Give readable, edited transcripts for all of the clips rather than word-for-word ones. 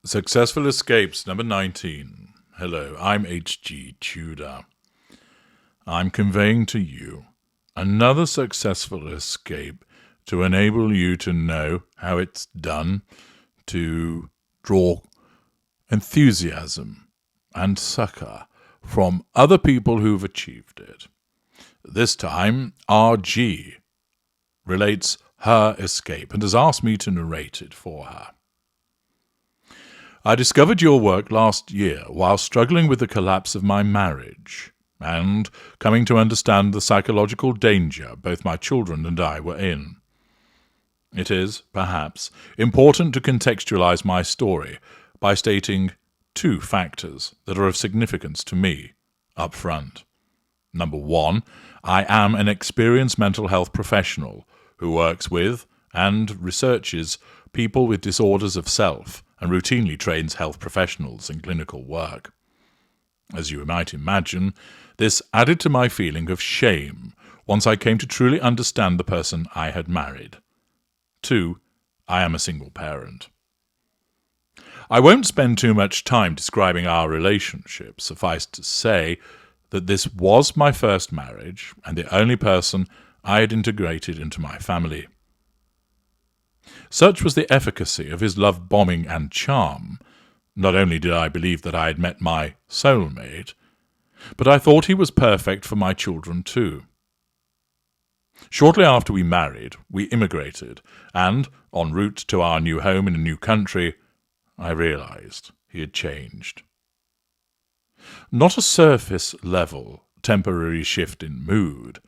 Successful Escapes, number 19. Hello, I'm HG Tudor. I'm conveying to you another successful escape to enable you to know how it's done, to draw enthusiasm and succor from other people who've achieved it. This time, RG relates her escape and has asked me to narrate it for her. I discovered your work last year while struggling with the collapse of my marriage and coming to understand the psychological danger both my children and I were in. It is, perhaps, important to contextualize my story by stating two factors that are of significance to me up front. Number one, I am an experienced mental health professional who works with and researches people with disorders of self and routinely trains health professionals in clinical work. As you might imagine, this added to my feeling of shame once I came to truly understand the person I had married. 2, I am a single parent. I won't spend too much time describing our relationship. Suffice to say that this was my first marriage and the only person I had integrated into my family. Such was the efficacy of his love-bombing and charm. Not only did I believe that I had met my soulmate, but I thought he was perfect for my children too. Shortly after we married, we immigrated, and, en route to our new home in a new country, I realized he had changed. Not a surface-level, temporary shift in mood,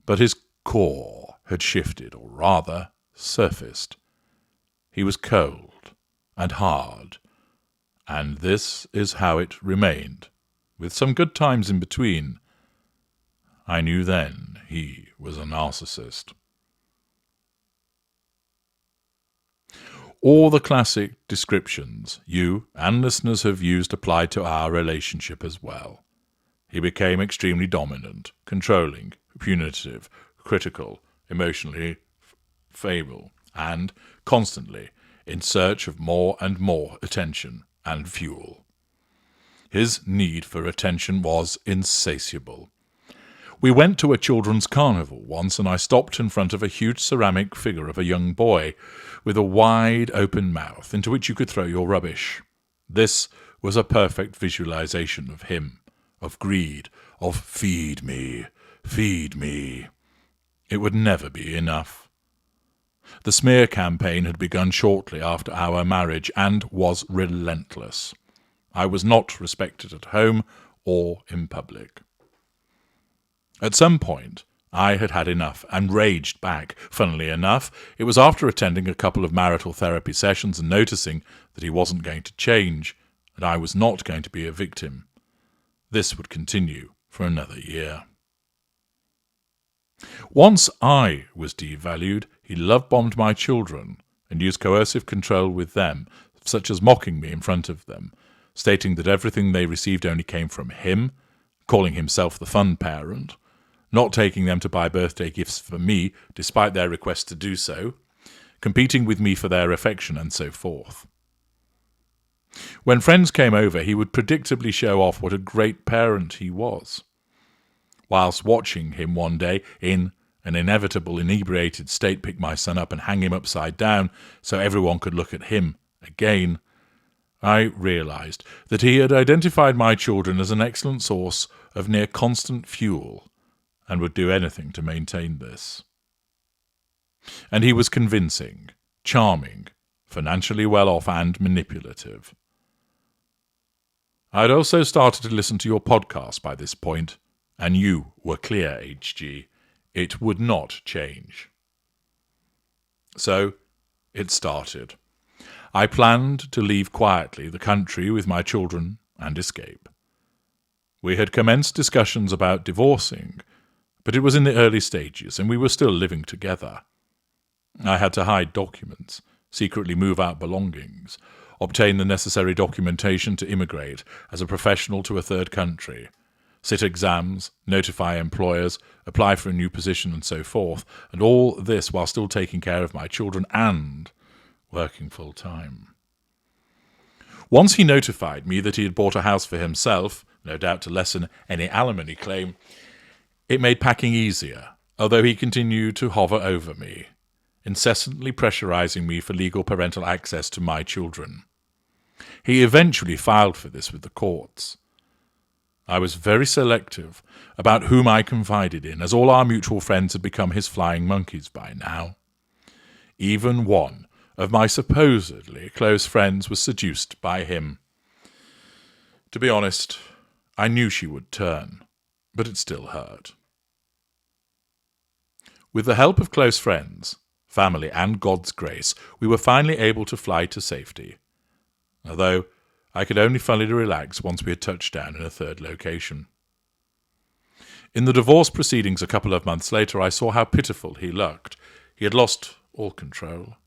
but his core had shifted, or rather, surfaced. He was cold and hard, and this is how it remained, with some good times in between. I knew then he was a narcissist. All the classic descriptions you and listeners have used applied to our relationship as well. He became extremely dominant, controlling, punitive, critical, emotionally feeble, and constantly in search of more and more attention and fuel. His need for attention was insatiable. We went to a children's carnival once, and I stopped in front of a huge ceramic figure of a young boy with a wide open mouth into which you could throw your rubbish. This was a perfect visualization of him, of greed, of feed me, feed me. It would never be enough. The smear campaign had begun shortly after our marriage and was relentless. I was not respected at home or in public. At some point, I had had enough and raged back. Funnily enough, it was after attending a couple of marital therapy sessions and noticing that he wasn't going to change, and I was not going to be a victim. This would continue for another year. Once I was devalued, he love-bombed my children and used coercive control with them, such as mocking me in front of them, stating that everything they received only came from him, calling himself the fun parent, not taking them to buy birthday gifts for me despite their request to do so, competing with me for their affection, and so forth. When friends came over, he would predictably show off what a great parent he was. Whilst watching him one day, in an inevitable inebriated state, pick my son up and hang him upside down so everyone could look at him again, I realized that he had identified my children as an excellent source of near-constant fuel and would do anything to maintain this. And he was convincing, charming, financially well-off, and manipulative. I had also started to listen to your podcast by this point, and you were clear, HG. It would not change. So, it started. I planned to leave quietly the country with my children and escape. We had commenced discussions about divorcing, but it was in the early stages, and we were still living together. I had to hide documents, secretly move out belongings, obtain the necessary documentation to immigrate as a professional to a third country, sit exams, notify employers, apply for a new position, and so forth, and all this while still taking care of my children and working full-time. Once he notified me that he had bought a house for himself, no doubt to lessen any alimony claim, it made packing easier, although he continued to hover over me, incessantly pressurizing me for legal parental access to my children. He eventually filed for this with the courts. I was very selective about whom I confided in, as all our mutual friends had become his flying monkeys by now. Even one of my supposedly close friends was seduced by him. To be honest, I knew she would turn, but it still hurt. With the help of close friends, family, and God's grace, we were finally able to fly to safety, although I could only fully relax once we had touched down in a third location. In the divorce proceedings a couple of months later, I saw how pitiful he looked. He had lost all control.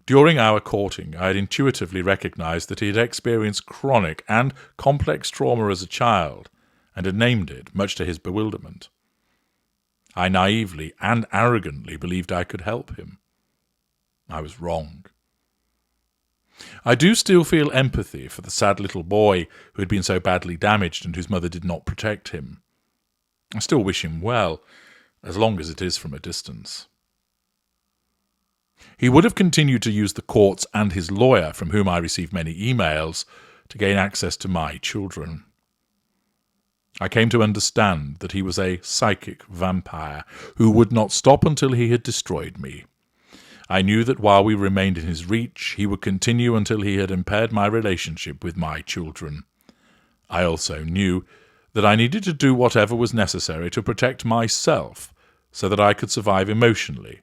During our courting, I had intuitively recognized that he had experienced chronic and complex trauma as a child, and had named it, much to his bewilderment. I naively and arrogantly believed I could help him. I was wrong. I do still feel empathy for the sad little boy who had been so badly damaged and whose mother did not protect him. I still wish him well, as long as it is from a distance. He would have continued to use the courts and his lawyer, from whom I received many emails, to gain access to my children. I came to understand that he was a psychic vampire who would not stop until he had destroyed me. I knew that while we remained in his reach, he would continue until he had impaired my relationship with my children. I also knew that I needed to do whatever was necessary to protect myself so that I could survive emotionally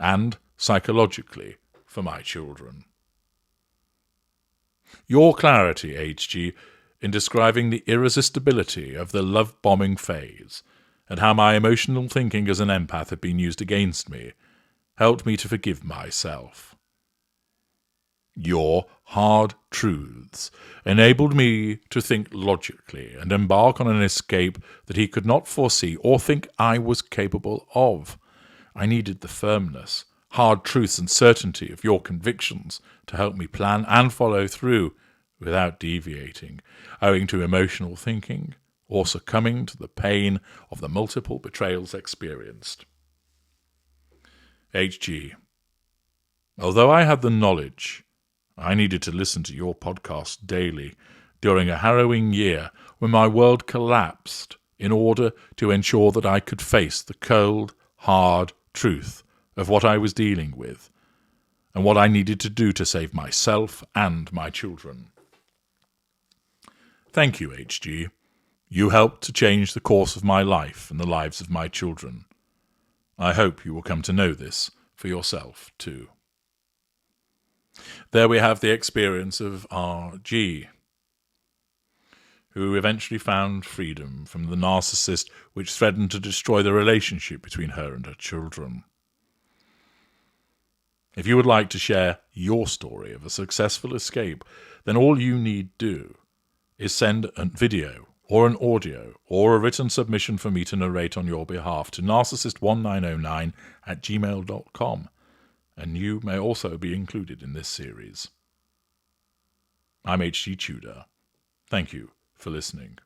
and psychologically for my children. Your clarity, HG, in describing the irresistibility of the love-bombing phase and how my emotional thinking as an empath had been used against me helped me to forgive myself. Your hard truths enabled me to think logically and embark on an escape that he could not foresee or think I was capable of. I needed the firmness, hard truths, and certainty of your convictions to help me plan and follow through without deviating, owing to emotional thinking or succumbing to the pain of the multiple betrayals experienced. HG, although I had the knowledge, I needed to listen to your podcast daily during a harrowing year when my world collapsed in order to ensure that I could face the cold, hard truth of what I was dealing with and what I needed to do to save myself and my children. Thank you, HG. You helped to change the course of my life and the lives of my children. I hope you will come to know this for yourself, too. There we have the experience of RG, who eventually found freedom from the narcissist which threatened to destroy the relationship between her and her children. If you would like to share your story of a successful escape, then all you need do is send a video or an audio or a written submission for me to narrate on your behalf to narcissist1909@gmail.com, and you may also be included in this series. I'm HG Tudor. Thank you for listening.